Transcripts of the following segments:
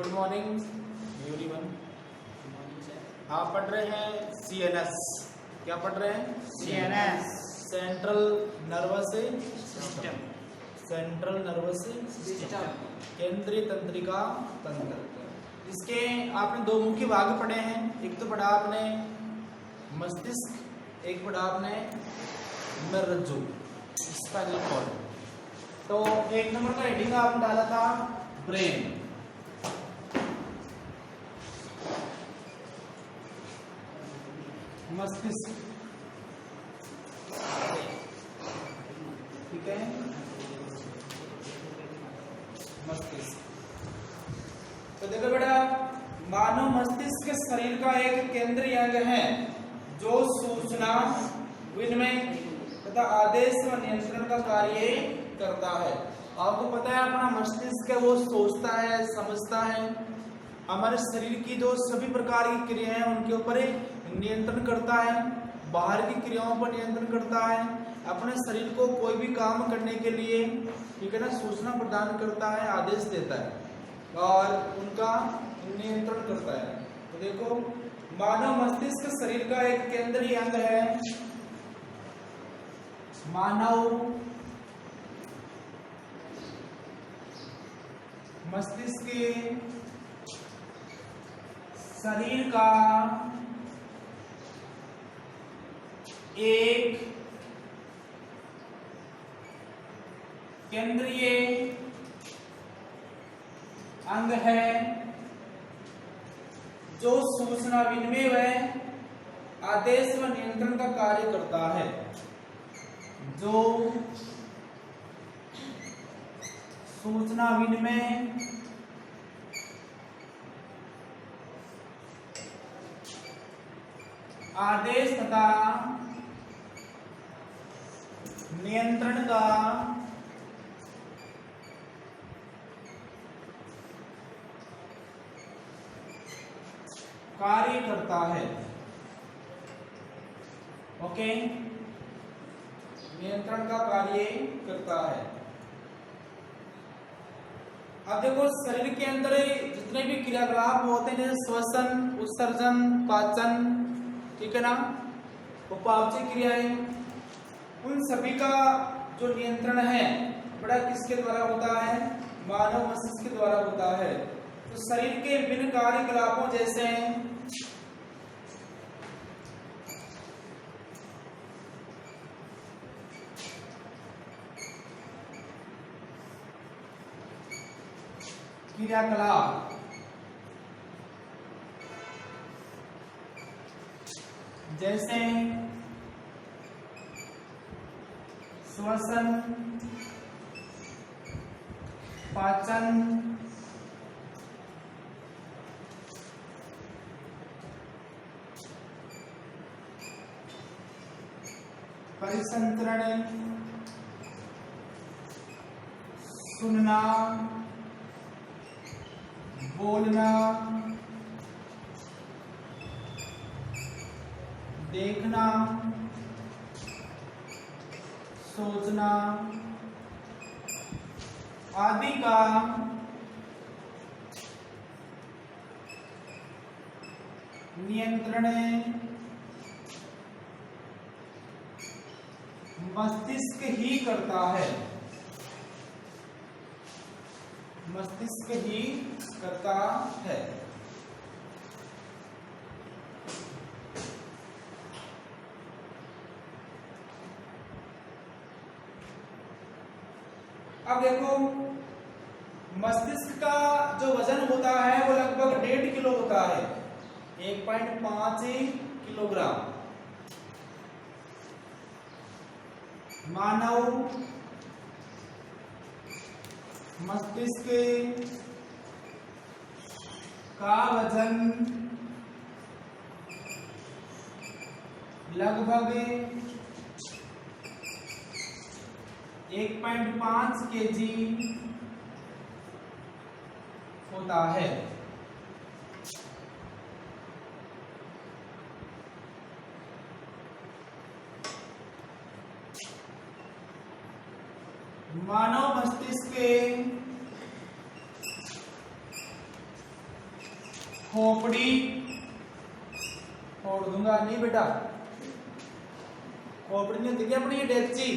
Good morning everyone. आप पढ़ रहे हैं CNS। क्या पढ़ रहे हैं? CNS central nervous system. Central nervous system केंद्रीय तंत्रिका तंत्र। इसके आपने दो मुख्य भाग पढ़े हैं। एक तो पढ़ा आपने मस्तिष्क, एक पढ़ा आपने मज्जारज्जु, स्पाइनल कॉर्ड। तो एक नंबर का हेडिंग आपने डाला था ब्रेन। मस्तिष्क, ठीक है, मस्तिष्क। तो देखो बेटा, मानव मस्तिष्क शरीर का एक केंद्रीय अंग है जो सूचना विनिमय तथा आदेश व नियंत्रण का कार्य करता है। आपको पता है अपना मस्तिष्क है वो सोचता है, समझता है, हमारे शरीर की जो सभी प्रकार की क्रियाएं हैं उनके ऊपर नियंत्रण करता है, बाहर की क्रियाओं पर नियंत्रण करता है, अपने शरीर को कोई भी काम करने के लिए, ठीक है ना, सूचना प्रदान करता है, आदेश देता है और उनका नियंत्रण करता है। तो देखो, मानव मस्तिष्क शरीर का एक केंद्रीय अंग है। मानव मस्तिष्क शरीर का एक केंद्रीय अंग है जो सूचना विनिमय व आदेश व नियंत्रण का कार्य करता है। जो सूचना विनिमय आदेश तथा नियंत्रण का कार्य करता है। ओके, नियंत्रण का कार्य करता है। अब देखो, शरीर के अंदर जितने भी क्रियाकलाप होते हैं जैसे श्वसन, उत्सर्जन, पाचन, ठीक है ना, उपापचय क्रियाएं, उन सभी का जो नियंत्रण है बड़ा किसके द्वारा होता है? मानव मस्तिष्क के द्वारा होता है। तो शरीर के विभिन्न कार्यकलापों जैसे क्रियाकलाप जैसे श्वसन, पाचन, परिसंचरण, सुनना, बोलना, देखना, सोचना आदि का नियंत्रण मस्तिष्क ही करता है। मस्तिष्क ही करता है। अब देखो, मस्तिष्क का जो वजन होता है वो लगभग 1.5 किलो होता है, 1.5 किलोग्राम। मानव मस्तिष्क का वजन लगभग 1.5 kg होता है। मानव मस्तिष्क खोपड़ी फोड़ दूंगा नहीं बेटा, खोपड़ी नहीं होती क्या अपनी ये डेगची,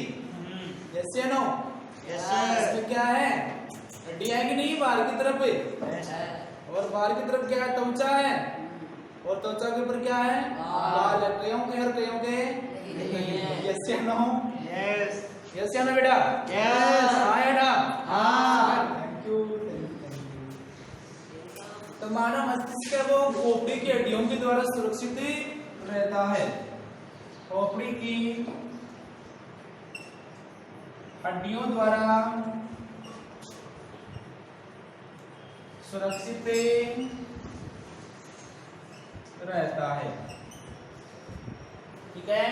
यस या नो, यस सर। इसमें क्या है, हड्डियां है कि नहीं बाहर की तरफ, और बाहर की तरफ क्या है, त्वचा है, और त्वचा के ऊपर क्या है, बाल है, कईयों के और कईयों के नहीं, यस या नो, यस यस या नो बेटा, यस हाँ या ना, हाँ। Thank you thank you. तो मानव मस्तिष्क है वो खोपड़ी की हड्डियों के द्वारा सुरक्षित रहता है, खोपड़ी की हड्डियों द्वारा सुरक्षित रहता है, ठीक है।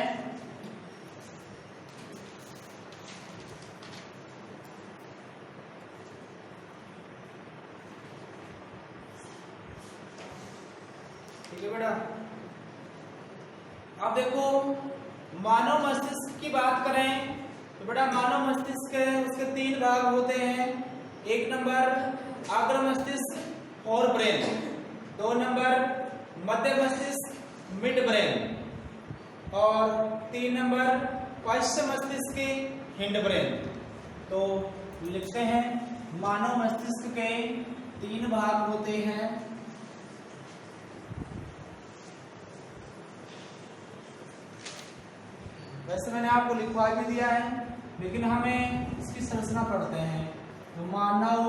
ठीक है बेटा, अब देखो मानव मस्तिष्क की बात करें तो बेटा मानव मस्तिष्क है उसके 3 भाग होते हैं। 1 नंबर अग्र मस्तिष्क और ब्रेन, 2 नंबर मध्य मस्तिष्क मिड ब्रेन, और 3 नंबर पश्च मस्तिष्क के हिंड ब्रेन। तो लिखते हैं मानव मस्तिष्क के 3 भाग होते हैं। वैसे मैंने आपको लिखवा भी दिया है, लेकिन हमें इसकी संरचना पढ़ते हैं। तो मानव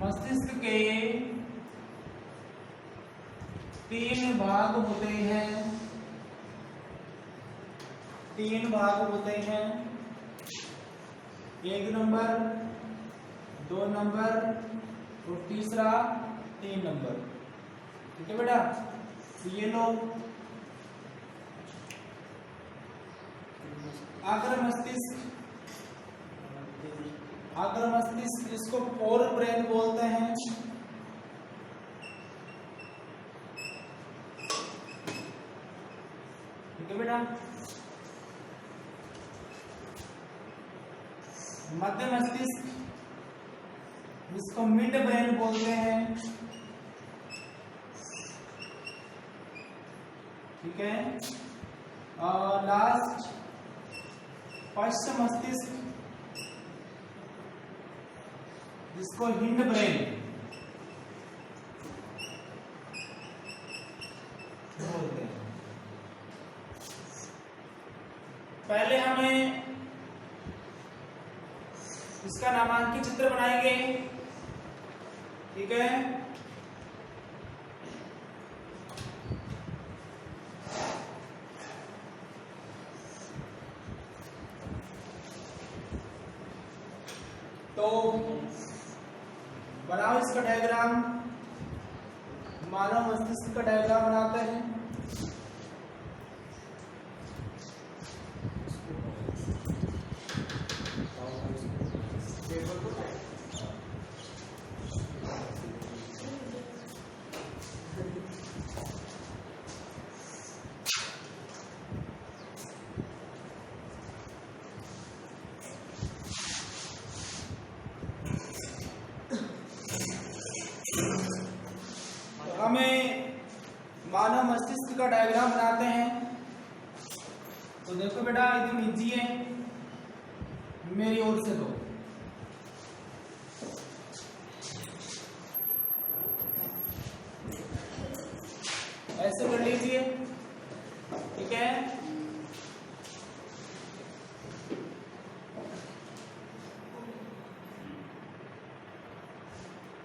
मस्तिष्क के 3 भाग होते हैं, 3 भाग होते हैं। 1 नंबर, 2 नंबर और तीसरा 3 नंबर, ठीक है बेटा। तो ये लो अग्र मस्तिष्क, अग्र मस्तिष्क इसको फोर ब्रेन बोलते हैं, ठीक है बेटा। मध्य मस्तिष्क इसको मिड ब्रेन बोलते हैं, ठीक है। और लास्ट पश्च मस्तिष्क जिसको हिंड ब्रेन बोलते हैं। पहले हमें इसका नामांकित चित्र बनाएंगे, ठीक है। तो बनाओ इसका डायग्राम, मानव मस्तिष्क का डायग्राम बनाते हैं। हमें मानव मस्तिष्क का डायग्राम बनाते हैं। तो देखो बेटा एकदम इजी है, मेरी ओर से दो। ऐसे कर लीजिए, ठीक है।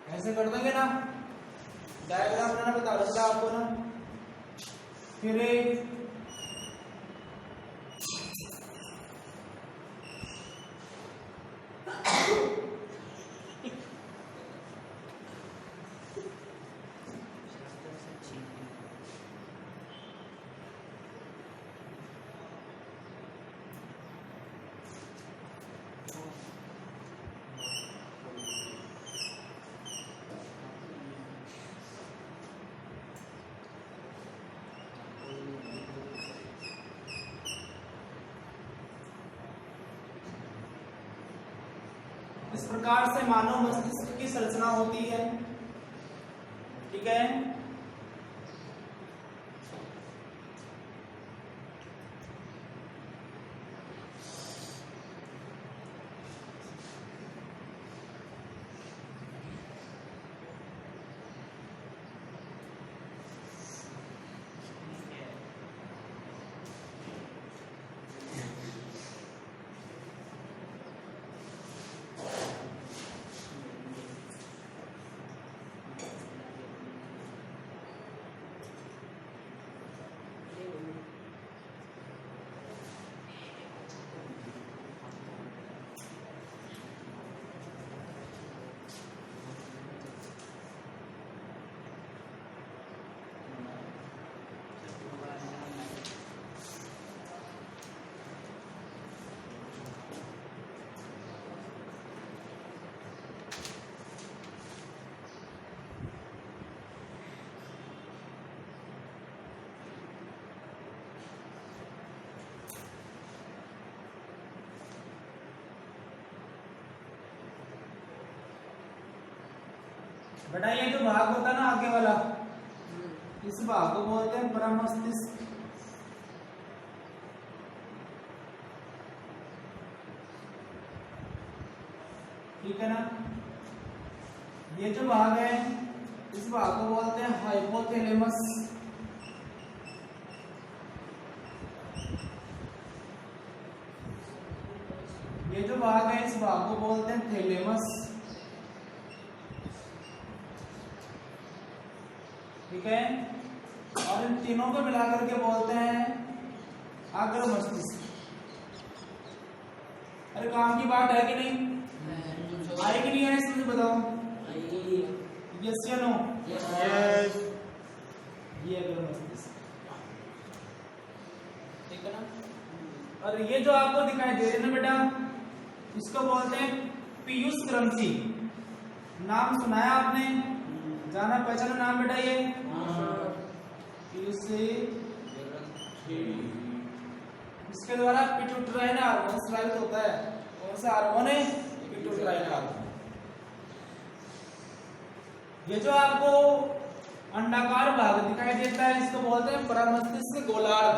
ऐसे कर देंगे ना, डायग्राम बनाना बता दूंगा आपको ना। फिर इस प्रकार से मानव मस्तिष्क की संरचना होती है। ठीक है। बेटा ये जो भाग होता है ना आगे वाला, इस भाग को बोलते हैं प्रमस्तिष्क। ठीक है ना। ये जो भाग है इस भाग को बोलते हैं हाइपोथैलेमस। ये जो भाग है इस भाग को बोलते हैं थैलेमस। ठीक है। और इन तीनों को मिलाकर के बोलते हैं अग्र मस्तिष्क। अरे काम की बात है कि नहीं? आए कि नहीं आए इसमें बताओ। यस या नो? यस। ये अग्र मस्तिष्क। ठीक है ना। और ये जो आपको दिखाई दे रही है ना बेटा, इसको बोलते हैं पीयूष ग्रंथि। नाम सुना है आपने? जाना पहचाना नाम बेटा ये पीयूष। इसके द्वारा पिट्यूटराइन हार्मोन स्रावित होता है। कौन सा हार्मोन है? पिट्यूटराइन हार्मोन। ये जो आपको अंडाकार भाग दिखाई देता है इसको बोलते हैं प्रमस्तिष्क गोलार्ध।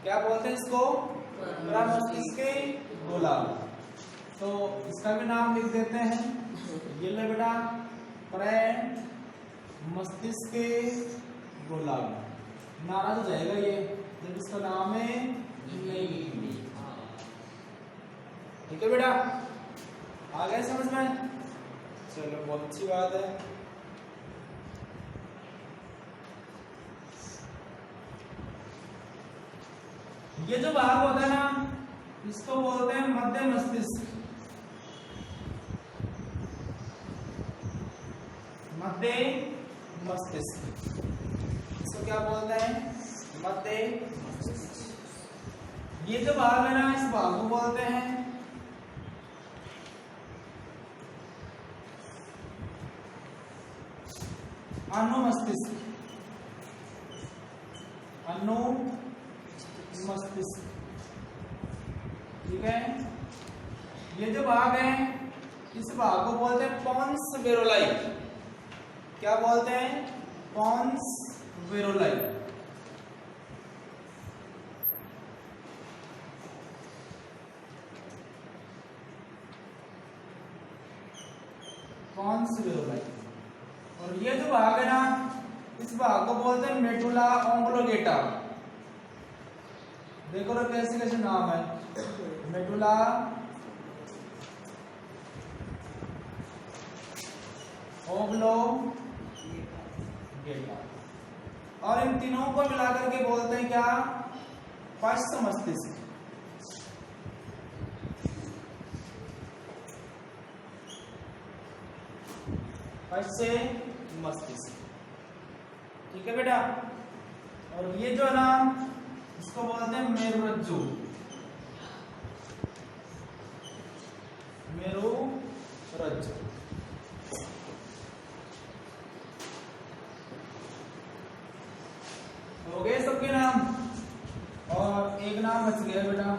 क्या बोलते हैं इसको? प्रमस्तिष्क गोलार्ध। तो इसका भी नाम लिख देते हैं। ये ले बेटा मस्तिष्क गोलार्ध। नाराज हो जाएगा ये जब इसका नाम है नहीं। ठीक है बेटा, आ गए समझ में? चलो बहुत अच्छी बात है। ये जो भाग होता है ना इसको बोलते हैं मध्य मस्तिष्क। मध्य मस्तिष्क इसको क्या बोलते हैं? मध्य मस्तिष्क। ये जो भाग है ना इस भाग को बोलते हैं अनुमस्तिष्क। अनुमस्तिष्क। ठीक है। ये जो भाग है इस भाग को बोलते हैं पॉन्स वेरोलाई। क्या बोलते हैं? पॉन्स वेरोलाई। पॉन्स वेरोलाई। और ये जो भाग है ना इस भाग को बोलते हैं मेडुला ओब्लोंगेटा। देखो ना कैसे कैसे नाम है। Medulla oblongata. और इन तीनों को मिलाकर के बोलते हैं क्या? पश्च मस्तिष्क। पश्च मस्तिष्क। ठीक है बेटा। और ये जो है ना इसको बोलते हैं मेरुरज्जु। मेरुरज्जु। हो गए सबके नाम। और एक नाम बच गया बेटा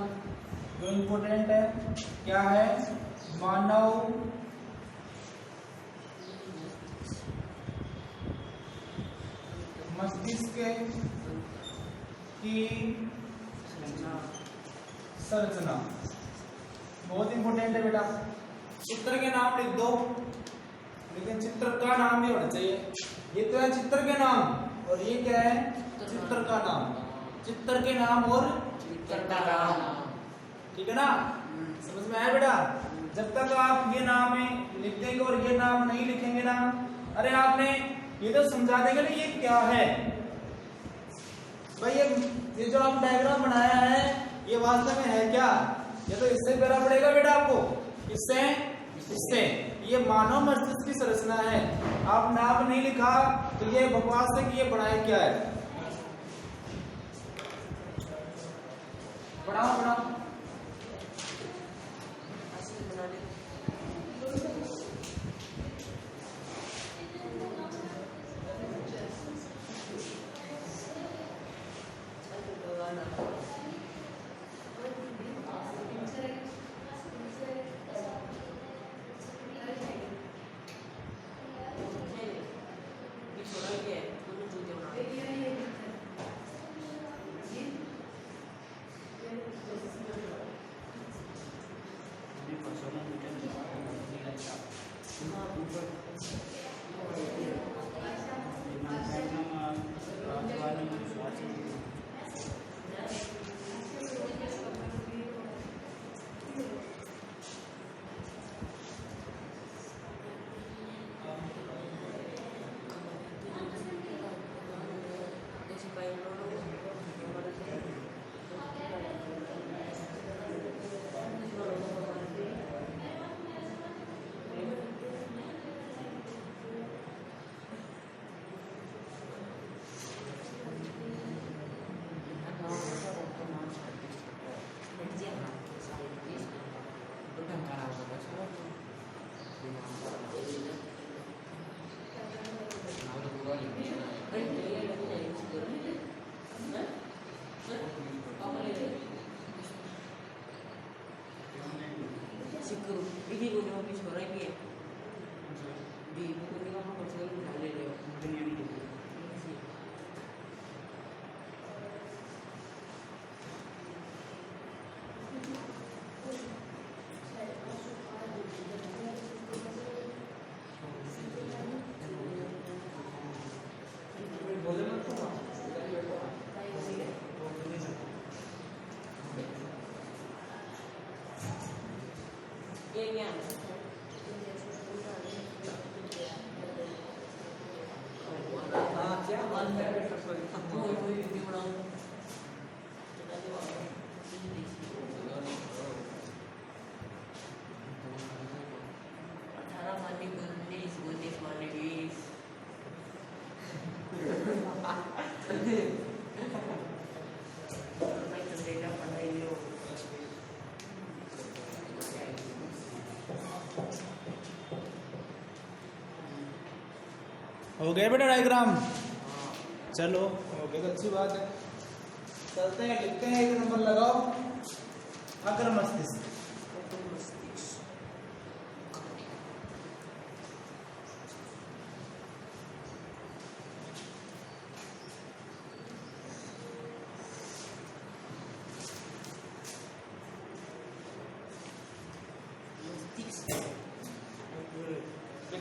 जो इम्पोर्टेंट है। क्या है? मानव मस्तिष्क की संरचना बहुत इंपॉर्टेंट है बेटा। चित्र के नाम लिख दो, लेकिन चित्र का नाम भी होना चाहिए। ये तो है चित्र के नाम और ये क्या है? चित्र का नाम। चित्र के नाम और चित्र का नाम। ठीक है ना? समझ में आया बेटा? जब तक आप ये नाम लिख देंगे और ये नाम नहीं लिखेंगे ना, अरे आपने ये तो समझा देंगे ना ये क्या है भाई। ये जो आप डायग्राम बनाया है ये वास्तव में है क्या? ये तो इससे करना पड़ेगा बेटा आपको, इससे ये मानव मस्तिष्क की संरचना है। आप नाम नहीं लिखा तो ये बकवास है कि ये बनाया क्या है। पढ़ाओ। हो गया बेटा डायग्राम? चलो हो गया, अच्छी बात है। चलते हैं, लिखते हैं, एक नंबर लगाओ। अग्र मस्तिष्क।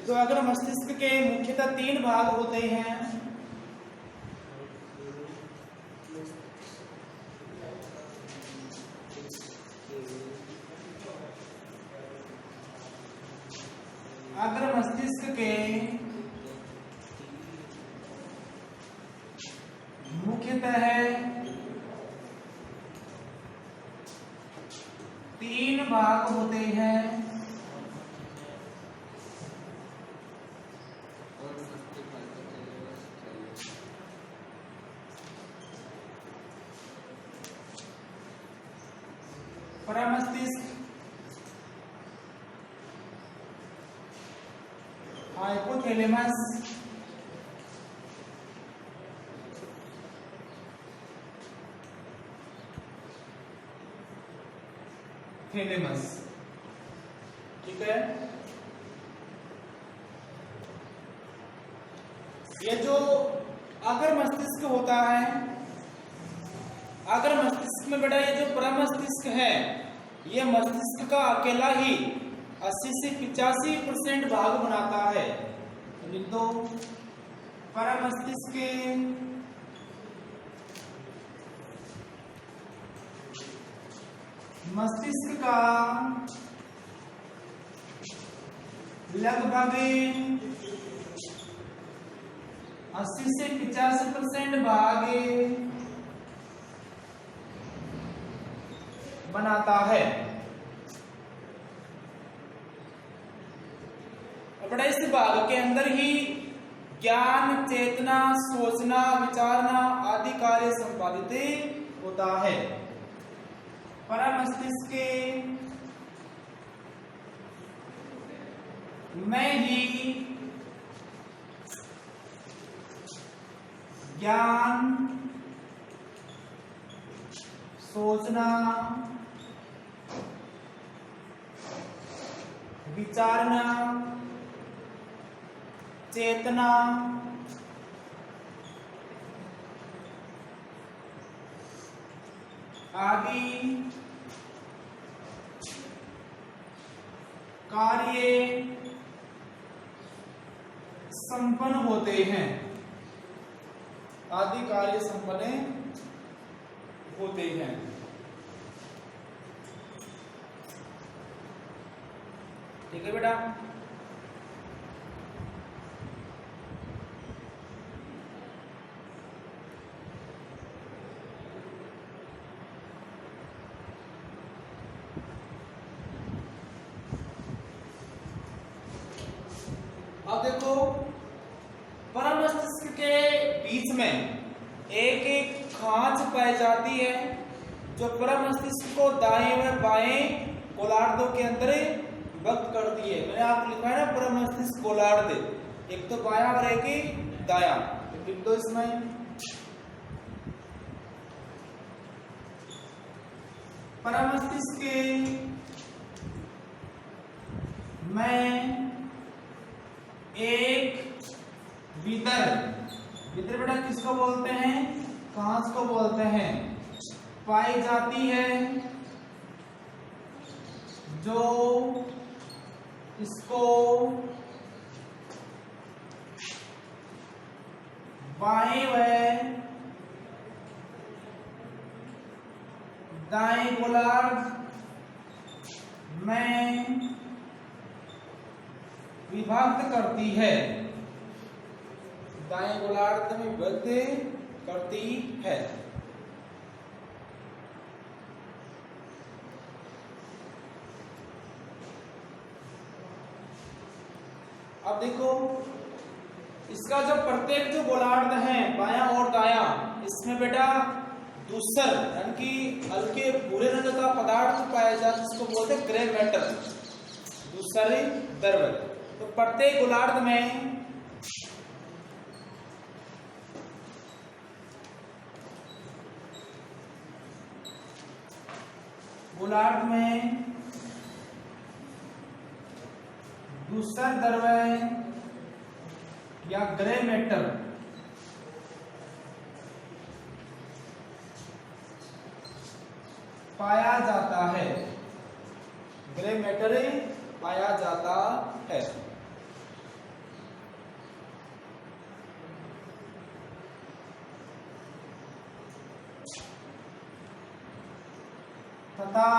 तो अगर मस्तिष्क के मुख्यतः 3 भाग होते हैं। अगर मस्तिष्क के मुख्यतः 3 भाग होते हैं। प्रमस्तिष्क, हाइपोथैलेमस, थैलेमस। ठीक ठीक है। ये जो अगर मस्तिष्क होता है, अगर मस्तिष्क में बेटा ये जो प्रमस्तिष्क है, ये मस्तिष्क का अकेला ही 80 से 85% भाग बनाता है। तो लिख दो परमस्तिष्क मस्तिष्क का लगभग 80 से 85% भाग बनाता है। बड़ा इस भाग के अंदर ही ज्ञान, चेतना, सोचना, विचारना आदि कार्य संपादित होता है। परमस्तिष्क में ही ज्ञान, सोचना, विचारना, चेतना आदि कार्य संपन्न होते हैं, आदि कार्य संपन्न होते हैं। ठीक है बेटा। अब देखो परमस्तिष्क के बीच में एक एक खांच पाई जाती है जो परमस्तिष्क को दाएं व बाएं गोलार्धों के अंदर विभक्त करती है। मैंने आपको लिखा है ना परमस्तिष्क गोलार्ध, एक तो बायां और एक ही दायां, तो लिख दो इसमें। परमस्तिष्क में एक वितर, वितर बेटा किसको बोलते हैं? कांच को बोलते हैं, पाई जाती है जो इसको बाएं व दाएं गोलार्ध में विभक्त करती है, दाएं गोलार्ध में विभक्त करती है। अब देखो इसका जो प्रत्येक जो गोलार्ध है बायां और दायां, इसमें बेटा दूसर यानी कि हल्के भूरे रंग का पदार्थ पाया जाता है, जिसको बोलते हैं ग्रे मैटर, दूसरी द्रव्य। तो प्रत्येक गोलार्ध में दूसर द्रव्य या ग्रे मैटर पाया जाता है, ग्रे मैटर पाया जाता है। तथा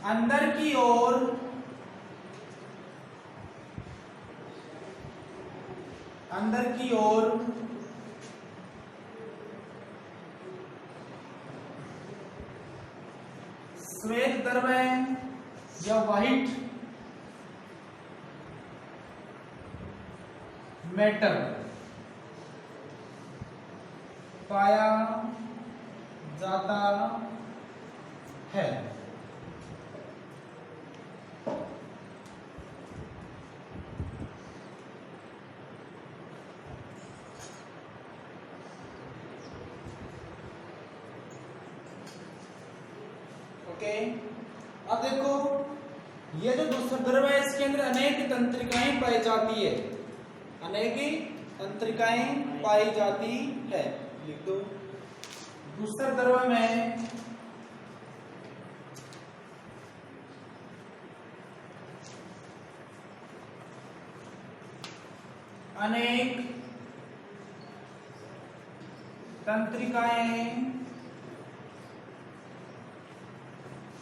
अंदर की ओर श्वेत द्रव्य या व्हाइट मैटर पाया जाता है। ओके अब देखो ये जो दूसरा द्रव है इसके अंदर अनेक तंत्रिकाएं पाई जाती है, अनेक तंत्रिकाएं पाई जाती है। लिख दो दूसरे द्रव में अनेक तंत्रिकाएं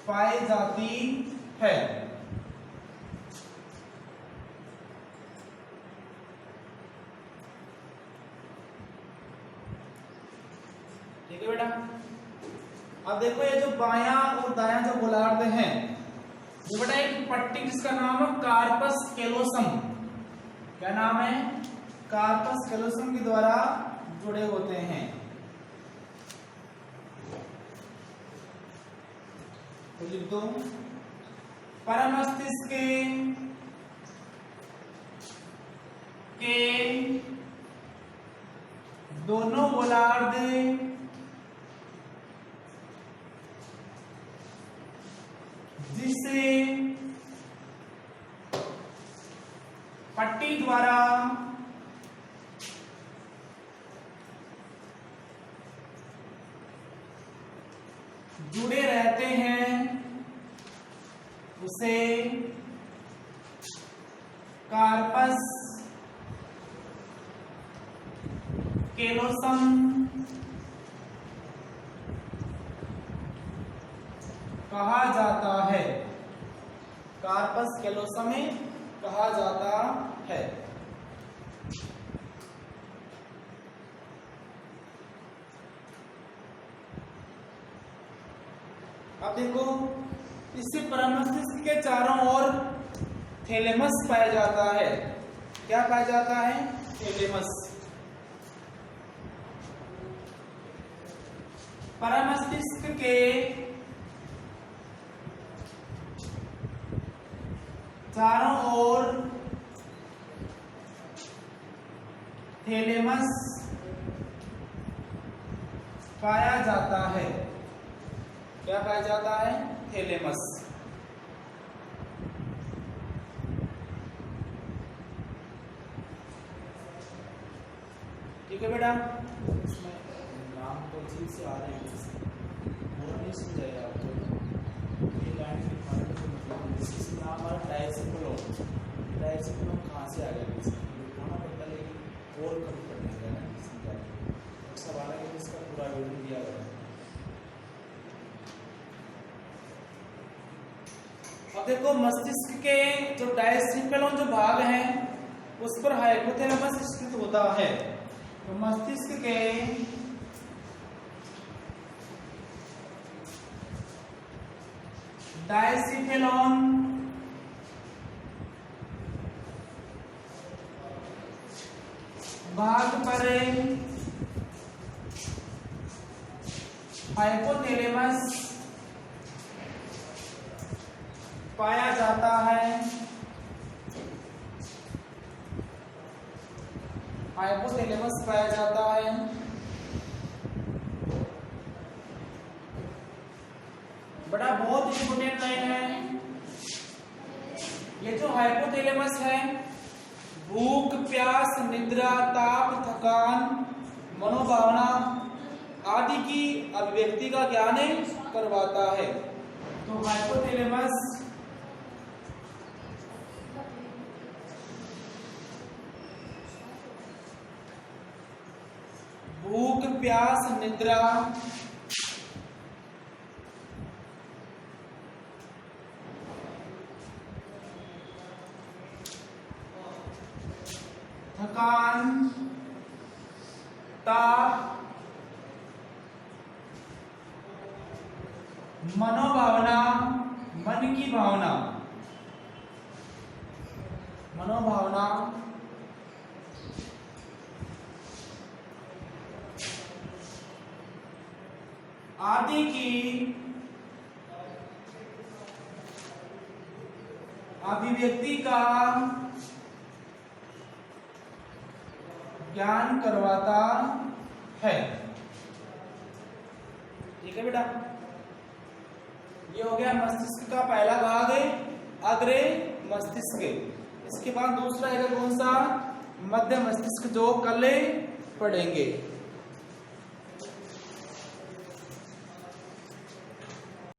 पाई जाती है। ठीक है बेटा। अब देखो ये जो बायां और दायां जो गोलार्ध हैं, ये बेटा एक पट्टी जिसका नाम है कार्पस कैलोसम। क्या नाम है? कार्पस कैलोसम के द्वारा जुड़े होते हैं। तो लिख दो परम मस्तिष्क के दोनों गोलार्ध जिससे पट्टी द्वारा जुड़े रहते हैं उसे कार्पस कैलोसम कहा जाता है। कार्पस कैलोसम कहा जाता है। अब देखो इससे परम मस्तिष्क के चारों ओर थैलेमस पाया जाता है। क्या पाया जाता है? थैलेमस। परम मस्तिष्क के चारों ओर थैलेमस पाया जाता है। क्या पाया जाता है? थैलेमस। ठीक है बेटा। इसमें नाम तो अजीब से आ रहे हैं, पूरा नहीं समझाया आपको। ये लाइन लिखवाने का मतलब इससे नाम हमारा डायसिक्लोम। डायसिक्लोम कहाँ से आ गया? लिखवाना पड़ता, लेकिन और कम पड़ने का ना समझा सवाल है कि इसका पूरा विवरण दिया गया है। अब देखो मस्तिष्क के जो डायसिक्लोम जो भाग हैं उस पर हाइपोथैलेमस स्थित होता है। तो मस्तिष्क के डायसिक्लोम भाग पर हाइपोथैलेमस पाया जाता है। हाइपोथैलेमस पाया जाता है। बड़ा बहुत इंपोर्टेंट लाइन है ये। जो हाइपोथैलेमस है भूख, प्यास, निद्रा, ताप, थकान, मनोभावना आदि की अभिव्यक्ति का ज्ञान करवाता है। तो हाइपोथैलेमस भूख, प्यास, निद्रा, थकान, ताप, मनोभावना, मन की भावना, मनोभावना आदि की अभिव्यक्ति का ज्ञान करवाता है। ठीक है बेटा। ये हो गया मस्तिष्क का पहला भाग है अग्रे मस्तिष्क। इसके बाद दूसरा है कौन सा, मध्य मस्तिष्क, जो कल पढ़ेंगे।